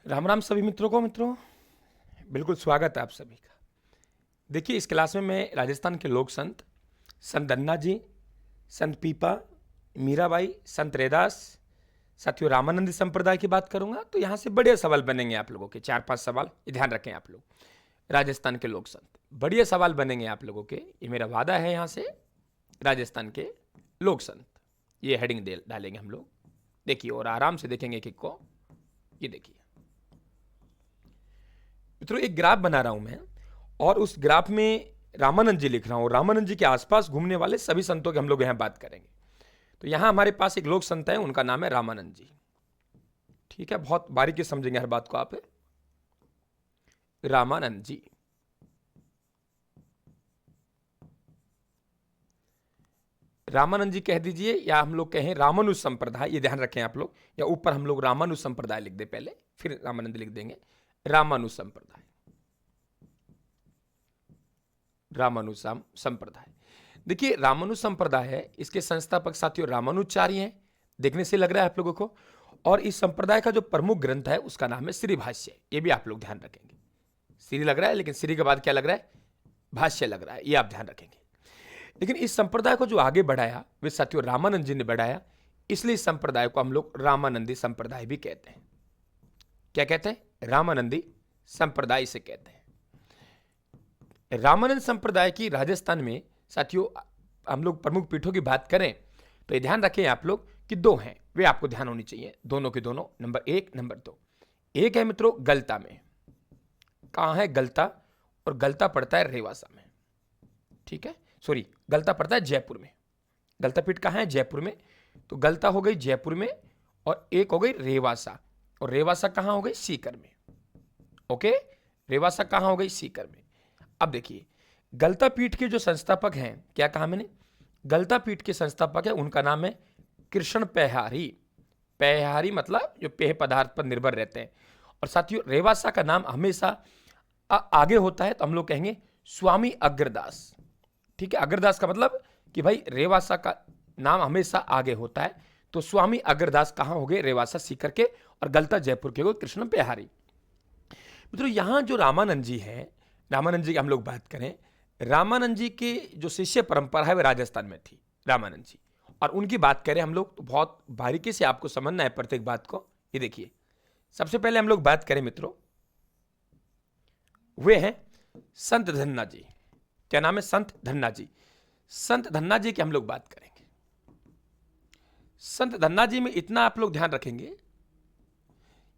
राम राम सभी मित्रों को। मित्रों, बिल्कुल स्वागत है आप सभी का। देखिए, इस क्लास में मैं राजस्थान के लोक संत संत धन्ना जी, संत पीपा, मीराबाई, संत रैदास, साथियों रामानंदी संप्रदाय की बात करूंगा। तो यहाँ से बढ़िया सवाल बनेंगे आप लोगों के, 4-5 सवाल, ये ध्यान रखें आप लोग। राजस्थान के लोक संत, बढ़िया सवाल बनेंगे आप लोगों के, ये मेरा वादा है। यहाँ से राजस्थान के लोक संत, ये हेडिंग डालेंगे हम लोग। देखिए, और आराम से देखेंगे एक एक को। ये देखिए मित्रों, एक ग्राफ बना रहा हूं मैं, और उस ग्राफ में रामानंद जी लिख रहा हूं। रामानंद जी के आसपास घूमने वाले सभी संतों की हम लोग यहां बात करेंगे। तो यहां हमारे पास एक लोक संत है, उनका नाम है रामानंद जी। ठीक है, बहुत बारीकी से समझेंगे हर बात को आप। रामानंद जी, रामानंद जी कह दीजिए, या हम लोग कहें रामानुज संप्रदाय, ये ध्यान रखें आप लोग। या ऊपर हम लोग रामानुज संप्रदाय लिख दे पहले, फिर रामानंद लिख देंगे। रामानुज संप्रदाय, रामानुज संप्रदाय। देखिए, रामानुज संप्रदाय है, इसके संस्थापक साथियों रामानुजाचार्य हैं, देखने से लग रहा है आप लोगों को। और इस संप्रदाय का जो प्रमुख ग्रंथ है उसका नाम है श्री भाष्य। ये भी आप लोग ध्यान रखेंगे। श्री लग रहा है, लेकिन श्री के बाद क्या लग रहा है? भाष्य लग रहा है, ये आप ध्यान रखेंगे। लेकिन इस संप्रदाय को जो आगे बढ़ाया वे साथियों रामानंद जी ने बढ़ाया, इसलिए इस संप्रदाय को हम लोग रामानंदी संप्रदाय भी कहते हैं। क्या कहते हैं? रामानंदी संप्रदाय से कहते हैं। रामानंद संप्रदाय की राजस्थान में साथियों हम लोग प्रमुख पीठों की बात करें तो ध्यान रखें आप लोग कि दो हैं, वे आपको ध्यान होनी चाहिए, दोनों के दोनों। Number 1, number 2। एक है मित्रों गलता में। कहां है गलता? और गलता पड़ता है रेवासा में। ठीक है, सॉरी, गलता पड़ता है जयपुर में। गलता पीठ कहां है? जयपुर में। तो गलता हो गई जयपुर में, और एक हो गई रेवासा। और रेवासा कहां हो गई? सीकर में। ओके, रेवासा कहां हो गई? सीकर में। अब देखिए, गलता पीठ के जो संस्थापक हैं, क्या कहा मैंने? गलता पीठ के संस्थापक है, उनका नाम है कृष्ण पेहारी। पेहारी मतलब जो पेय पदार्थ पर निर्भर रहते हैं। और साथियों रेवासा का नाम हमेशा आगे होता है, तो हम लोग कहेंगे स्वामी अग्रदास। ठीक है, अग्रदास का मतलब कि भाई रेवासा का नाम हमेशा आगे होता है। तो स्वामी अग्रदास कहां हो गए? रेवासा सीकर के। और गलता जयपुर के हो गए कृष्ण पेहारी। मित्रों, यहां जो रामानंद जी हैं, रामानंद जी की हम लोग बात करें, रामानंद जी की जो शिष्य परंपरा है वह राजस्थान में थी, रामानंद जी। और उनकी बात करें हम लोग तो बहुत बारीकी से आपको समझना है प्रत्येक बात को। ये देखिए, सबसे पहले हम लोग बात करें मित्रों, वे हैं संत धन्ना जी। क्या नाम है? संत धन्ना जी। संत धन्ना जी की हम लोग बात करेंगे। संत धन्ना जी में इतना आप लोग ध्यान रखेंगे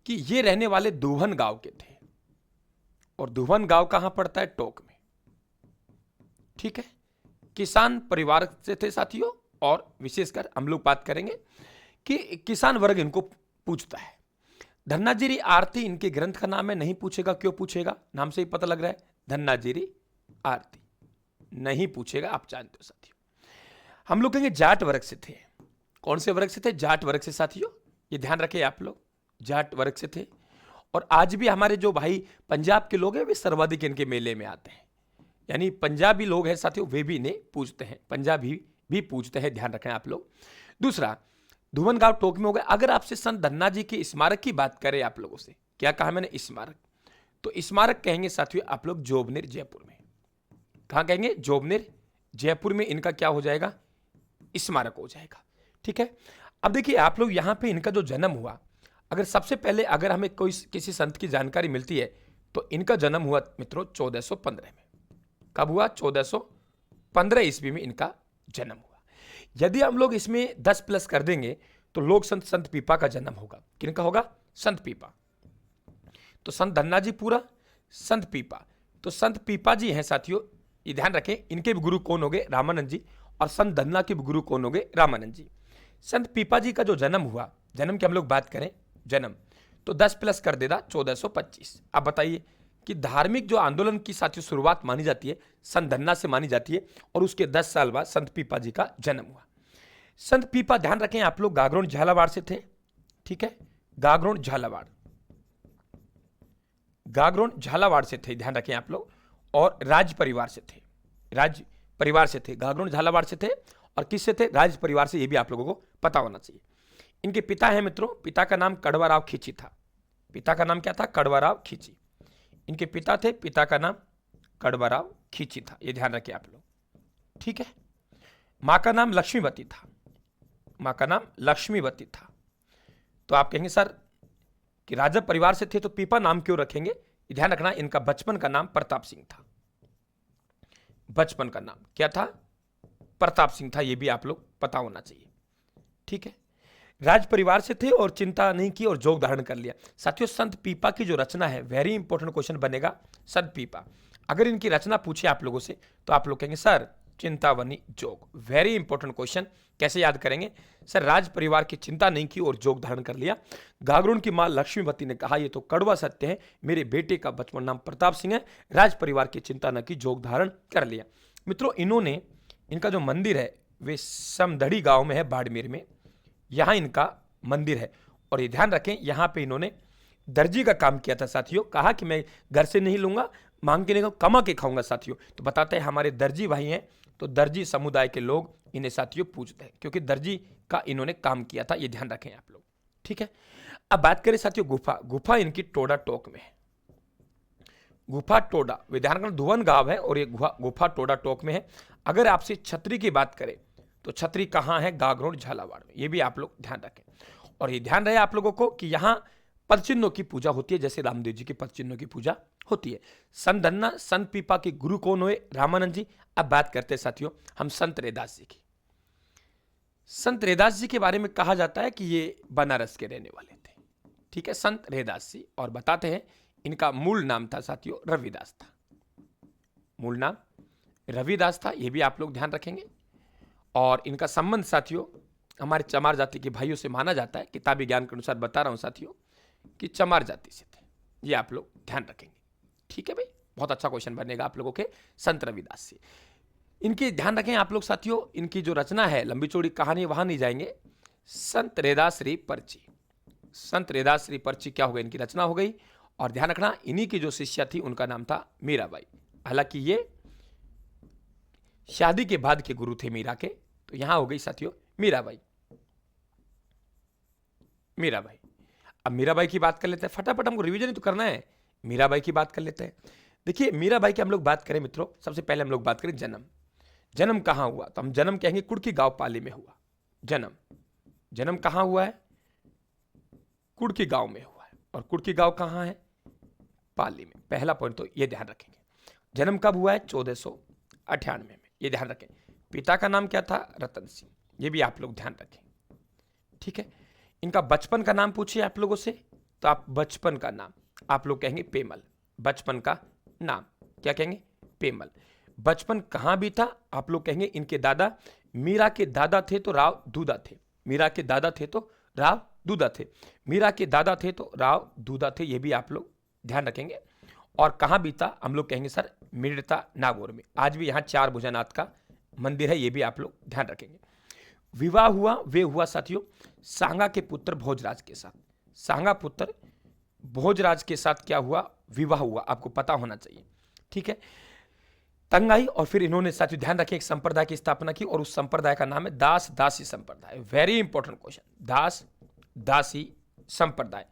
कि ये रहने वाले दुहन गांव के थे। और दुहन गांव कहां पड़ता है? टोक में। ठीक है, किसान परिवार से थे साथियों। और विशेषकर हम लोग बात करेंगे कि किसान वर्ग इनको पूछता है। धन्नाजीरी आरती इनके ग्रंथ का नाम है। नहीं पूछेगा, क्यों पूछेगा? नाम से ही पता लग रहा है, धन्नाजीरी आरती। नहीं पूछेगा, आप जानते हो साथियों। हम लोग कहेंगे जाट वर्ग से थे। कौन से वर्ग से थे? जाट वर्ग से साथियों, ये ध्यान रखें आप लोग, जाट वर्ग से थे। और आज भी हमारे जो भाई पंजाब के लोग हैं वे सर्वाधिक इनके मेले में आते हैं। यानी पंजाबी लोग हैं साथियों, वे भी इन्हें पूजते हैं, पंजाबी भी पूजते हैं, ध्यान रखें आप लोग। दूसरा, धुवन गांव टोक में हो गया। अगर आपसे संत धन्ना जी के स्मारक की बात करें आप लोगों से, क्या कहा मैंने? स्मारक। तो स्मारक कहेंगे साथियों आप लोग जोबनेर जयपुर में। कहां कहेंगे? जोबनेर जयपुर में इनका क्या हो जाएगा? स्मारक हो जाएगा। ठीक है, अब देखिए आप लोग यहां पे इनका जो जन्म हुआ, अगर सबसे पहले अगर हमें कोई किसी संत की जानकारी मिलती है तो इनका जन्म हुआ मित्रों 1415 में। कब हुआ? 1415 ईस्वी में इनका जन्म हुआ। यदि हम लोग इसमें 10 प्लस कर देंगे तो लोक संत संत पीपा का जन्म होगा। किनका होगा? संत पीपा। तो संत धन्ना जी पूरा, संत पीपा। तो संत पीपा जी हैं साथियों, ये ध्यान रखें, इनके भी गुरु कौन हो गए? रामानंद जी। और संत धन्ना के भी गुरु कौन हो गए? रामानंद जी। संत पीपा जी का जो जन्म हुआ, जन्म की हम लोग बात करें, जन्म तो 10 प्लस कर देगा 1425। अब बताइए कि धार्मिक जो आंदोलन की साथियों शुरुआत मानी जाती है संत धन्ना से मानी जाती है, और उसके 10 साल बाद संत पीपा जी का जन्म हुआ। संत पीपा ध्यान रखें आप लोग गागरोन झालावाड़ से थे। ठीक है, गागरोन झालावाड़, गागरोन झालावाड़ से थे, ध्यान रखें आप लोग। और राज परिवार से थे, राज परिवार से थे, गागरोन झालावाड़ से थे। और किससे थे? राज परिवार से, ये भी आप लोगों को पता होना चाहिए। इनके पिता हैं मित्रों, पिता का नाम कड़वा राव खींची था। पिता का नाम क्या था? कड़वाराव खींची। इनके पिता थे, पिता का नाम कड़वाराव खींची था, ये ध्यान रखें आप लोग, ठीक है। माँ का नाम लक्ष्मीवती था, माँ का नाम लक्ष्मीवती था। तो आप कहेंगे सर कि राजव परिवार से थे तो पीपा नाम क्यों रखेंगे? ध्यान रखना, इनका बचपन का नाम प्रताप सिंह था। बचपन का नाम क्या था? प्रताप सिंह था, ये भी आप लोग पता होना चाहिए, ठीक है। राज परिवार से थे और चिंता नहीं की और जोग धारण कर लिया। साथियों, संत पीपा की जो रचना है, वेरी इंपॉर्टेंट क्वेश्चन बनेगा, संत पीपा। अगर इनकी रचना पूछे आप लोगों से तो आप लोग कहेंगे सर चिंतावनी जोग। वेरी इंपॉर्टेंट क्वेश्चन, कैसे याद करेंगे? सर राज परिवार की चिंता नहीं की और जोग धारण कर लिया। गागरुन की मां लक्ष्मीवती ने कहा ये तो कड़वा सत्य है, मेरे बेटे का बचपन नाम प्रताप सिंह है, राज परिवार की चिंता न की, जोग धारण कर लिया। मित्रों, इन्होंने, इनका जो मंदिर है वे समदड़ी गांव में है, बाड़मेर में, यहां इनका मंदिर है। और ये ध्यान रखें, यहां पे इन्होंने दर्जी का काम किया था साथियों। कहा कि मैं घर से नहीं लूंगा, मांग के नहीं, कमा के खाऊंगा साथियों। तो बताते हैं हमारे दर्जी भाई हैं, तो दर्जी समुदाय के लोग इन्हें साथियों पूजते हैं, क्योंकि दर्जी का इन्होंने काम किया था, ये ध्यान रखें आप लोग, ठीक है। अब बात करें साथियों गुफा। गुफा इनकी टोडा टोक में है, गुफा टोडा, विधान का धुवन गांव है और ये गुफा टोडा टोक में है। अगर आपसे छतरी की बात करें तो छतरी कहाँ है? गागरोड झालावाड़ में, ये भी आप लोग ध्यान रखें। और ये ध्यान रहे आप लोगों को कि यहाँ पदचिन्हों की पूजा होती है, जैसे रामदेव जी की पदचिन्हों की पूजा होती है। संत धन्ना संत पीपा के गुरु कौन हुए? रामानंद जी। अब बात करते हैं साथियों हम संत रैदास जी की। संत रैदास जी के बारे में कहा जाता है कि ये बनारस के रहने वाले थे, ठीक है, संत रैदास जी। और बताते हैं इनका मूल नाम था साथियों रविदास था, मूल नाम रविदास था, ये भी आप लोग ध्यान रखेंगे। और इनका संबंध साथियों हमारे चमार जाति के भाइयों से माना जाता है, किताबी ज्ञान के अनुसार बता रहा हूं साथियों कि चमार जाति से थे, ये आप लोग ध्यान रखेंगे, ठीक है भाई। बहुत अच्छा क्वेश्चन बनेगा आप लोगों के संत रविदास से। इनके ध्यान रखें आप लोग साथियों, इनकी जो रचना है, लंबी चौड़ी कहानी, वहां नहीं जाएंगे। संत रैदास श्री पर्ची, संत रैदास श्री पर्ची क्या हो गई? इनकी रचना हो गई। और ध्यान रखना, इन्हीं की जो शिष्या थी उनका नाम था मीराबाई। हालांकि ये शादी के बाद के गुरु थे मीरा के, तो यहां हो गई साथियों मीराबाई, मीराबाई। अब मीराबाई की बात कर लेते हैं, फटाफट हमको रिवीजन ही तो करना है, मीराबाई की बात कर लेते हैं। देखिए मीराबाई की हम लोग बात करें मित्रों, सबसे पहले हम लोग बात करें जन्म। जन्म कहां हुआ? तो हम जन्म कहेंगे कुड़की गांव पाली में हुआ जन्म। जन्म कहां हुआ है? कुड़की गांव में हुआ है। और कुड़की गांव कहां है? पाली में। पहला पॉइंट तो ये ध्यान रखेंगे। जन्म कब हुआ है? 1498 में, ये ध्यान रखें। पिता का नाम क्या था? रतन सिंह, ये भी आप लोग ध्यान रखें, ठीक है। इनका बचपन का नाम पूछिए आप लोगों से, तो आप बचपन का नाम आप लोग कहेंगे पेमल। बचपन का नाम क्या कहेंगे? पेमल। बचपन कहां भी था? आप लोग कहेंगे इनके दादा, मीरा के दादा थे तो राव दूधा थे, मीरा के दादा थे तो राव दूधा थे, मीरा के दादा थे तो राव दूधा थे, ये भी आप लोग ध्यान रखेंगे। और कहां भी था? हम लोग कहेंगे सर मिर्ता नागौर में। आज भी यहां चार भुजानाथ का मंदिर है, ये भी आप लोग ध्यान रखेंगे। विवाह हुआ, वे हुआ साथियों सांगा के पुत्र भोजराज के साथ। सांगा पुत्र भोजराज के साथ क्या हुआ? विवाह हुआ, आपको पता होना चाहिए, ठीक है। तंगाई, और फिर इन्होंने साथियों ध्यान रखें एक संप्रदाय की स्थापना की, और उस संप्रदाय का नाम है दास दासी संप्रदाय। वेरी इंपॉर्टेंट क्वेश्चन, दास दासी संप्रदाय,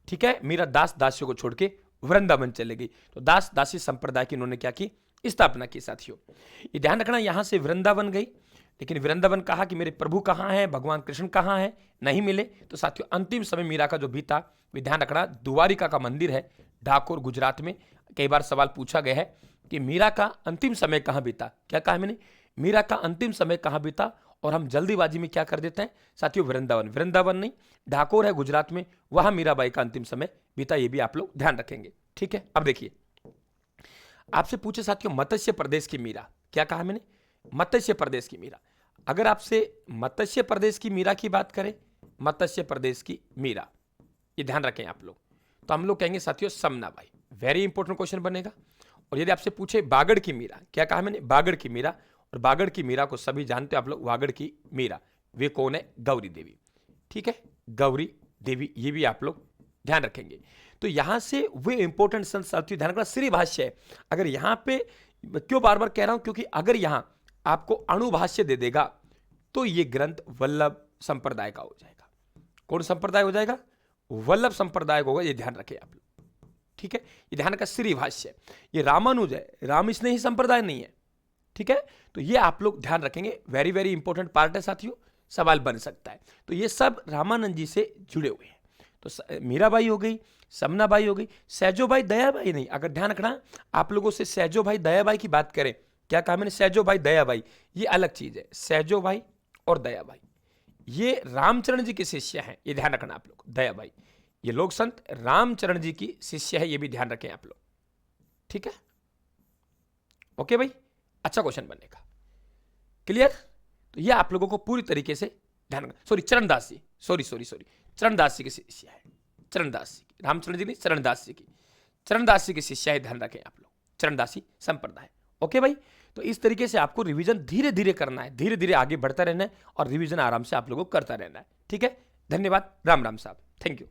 ठीक है। मीरा दास दासियों को छोड़ के वृंदावन चले गई, तो दास दासी संप्रदाय की इन्होंने क्या की? स्थापना की साथियों। ये ध्यान रखना, यहां से वृंदावन गई, लेकिन वृंदावन कहा कि मेरे प्रभु कहां हैं, भगवान कृष्ण कहां हैं, नहीं मिले। तो साथियों अंतिम समय मीरा का जो बीता, वे ध्यान रखना द्वारिका का मंदिर है डाकोर गुजरात में। कई बार सवाल पूछा गया है कि मीरा का अंतिम समय कहां बीता। क्या कहा मैंने? मीरा का अंतिम समय कहां बीता, और हम जल्दीबाजी में क्या कर देते हैं साथियों? वृंदावन। वृंदावन नहीं, डाकोर है गुजरात में, वहां मीराबाई का अंतिम समय बीता, ये भी आप लोग ध्यान रखेंगे, ठीक है। अब देखिए आपसे पूछे साथियों मत्स्य प्रदेश की मीरा, क्या कहा मैंने? मत्स्य प्रदेश की मीरा। अगर आपसे मत्स्य प्रदेश की मीरा की बात करें, मत्स्य प्रदेश की मीरा, ये ध्यान रखें आप लोग, तो हम लोग कहेंगे साथियों समनाबाई। वेरी इंपॉर्टेंट क्वेश्चन बनेगा। और यदि आपसे पूछे बागड़ की मीरा, क्या कहा मैंने? बागड़ की मीरा। और बागड़ की मीरा को सभी जानते हो आप लोग, वागड़ की मीरा, वे कौन है? गौरी देवी, ठीक है, गौरी देवी, ये भी आप लोग ध्यान रखेंगे। तो यहां से वे इंपॉर्टेंट संत साथियों ध्यान रखना, श्री भाष्य है। अगर यहां पे क्यों बार बार कह रहा हूं? क्योंकि अगर यहां आपको अणुभाष्य दे देगा तो ये ग्रंथ वल्लभ संप्रदाय का हो जाएगा। कौन संप्रदाय हो जाएगा? वल्लभ संप्रदाय होगा, ये ध्यान रखें आप लोग, ठीक है। ये ध्यान का श्री भाष्य है, ये रामानुज है, राम स्नेही संप्रदाय नहीं है, ठीक है। तो ये आप लोग ध्यान रखेंगे, वेरी वेरी इंपॉर्टेंट पार्ट है साथियों, सवाल बन सकता है। तो ये सब रामानंद जी से जुड़े हुए हैं। तो मीराबाई हो गई, समनाबाई हो गई, सैजोबाई दयाबाई नहीं, अगर ध्यान रखना आप लोगों से सैजोबाई दयाबाई की बात करें, क्या कहा मैंने, सैजोबाई दयाबाई, ये अलग चीज है। सैजोबाई और दयाबाई ये रामचरण जी के शिष्य हैं, ये ध्यान रखना आप लोग। दयाबाई ये लोक संत रामचरण जी की शिष्य है, ये भी ध्यान रखें आप लोग, ठीक है। ओके भाई, अच्छा क्वेश्चन बनेगा, क्लियर। तो ये आप लोगों को पूरी तरीके से ध्यान रखना। सॉरी चरणदास जी, सॉरी चरणदास जी के शिष्य है, चरणदास जी, रामचरण जी नहीं, चरणदास जी की, चरणदास जी के शिष्य है, ध्यान रखें आप लोग, चरणदासी संप्रदाय। ओके भाई, तो इस तरीके से आपको रिवीजन धीरे धीरे करना है, धीरे धीरे आगे बढ़ता रहना है और रिवीजन आराम से आप लोगों को करता रहना है, ठीक है। धन्यवाद, राम राम साहब, थैंक यू।